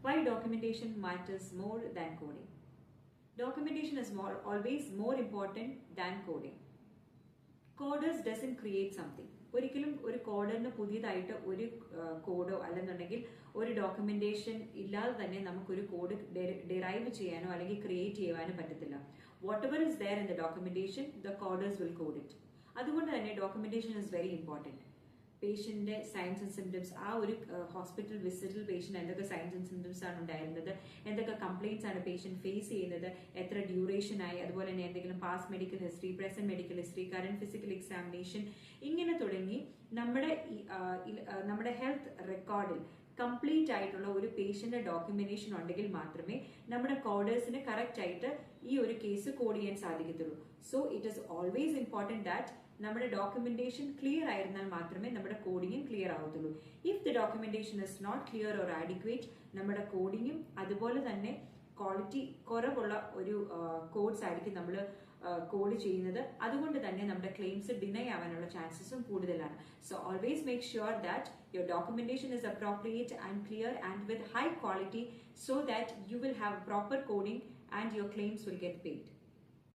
Why documentation matters more than coding? Documentation is always more important than coding. Coders doesn't create something. ഒരിക്കലും ഒരു കോഡറിന് പുതിയതായിട്ട് ഒരു കോഡോ അല്ലെന്നുണ്ടെങ്കിൽ ഒരു ഡോക്യുമെന്റേഷൻ ഇല്ലാതെ തന്നെ നമുക്കൊരു കോഡ് ഡിറൈവ് ചെയ്യാനോ അല്ലെങ്കിൽ ക്രിയേറ്റ് ചെയ്യാനോ പറ്റത്തില്ല. Whatever is there in the documentation the coders will code it. അതുകൊണ്ട് തന്നെ ഡോക്യുമെന്റേഷൻ ഇസ് വെരി ഇമ്പോർട്ടന്റ്. പേഷ്യന്റിന്റെ സൈൻസ് ആൻഡ് സിംറ്റംസ്, ആ ഒരു ഹോസ്പിറ്റൽ വിസിറ്റിൽ പേഷ്യന്റ് എന്തൊക്കെ സൈൻസ് ആൻഡ് സിംറ്റംസ് ആണ് ഉണ്ടായിരുന്നത്, എന്തൊക്കെ കംപ്ലൈന്റ്സ് ആണ് പേഷ്യന്റ് ഫേസ് ചെയ്യുന്നത്, എത്ര ഡ്യൂറേഷൻ ആയി, അതുപോലെ തന്നെ എന്തെങ്കിലും past medical history, present medical history, current physical examination, ഇങ്ങനെ തുടങ്ങി നമ്മുടെ ഹെൽത്ത് റെക്കോർഡിൽ കംപ്ലീറ്റ് ആയിട്ടുള്ള ഒരു പേഷ്യന്റ് ഡോക്യുമെന്റേഷൻ ഉണ്ടെങ്കിൽ മാത്രമേ നമ്മുടെ കോഡേഴ്സിന് കറക്റ്റ് ആയിട്ട് ഈ ഒരു കേസ് കോഡ് ചെയ്യാൻ സാധിക്കത്തുള്ളൂ. So it is always important that നമ്മുടെ ഡോക്യുമെന്റേഷൻ ക്ലിയർ ആയിരുന്നാൽ മാത്രമേ നമ്മുടെ കോഡിങ്ങും ക്ലിയർ ആവത്തുള്ളൂ. If the documentation is not clear or adequate, നമ്മുടെ കോഡിങ്ങും അതുപോലെ തന്നെ ക്വാളിറ്റി കുറവുള്ള ഒരു കോഡ്സ് ആയിരിക്കും നമ്മൾ കോഡ് ചെയ്യുന്നത്. അതുകൊണ്ട് തന്നെ നമ്മുടെ ക്ലെയിംസ് ഡിനൈ ആവാനുള്ള ചാൻസസും കൂടുതലാണ്. So always make sure that your documentation is appropriate and clear and with high quality, so that you will have proper coding and your claims will get paid.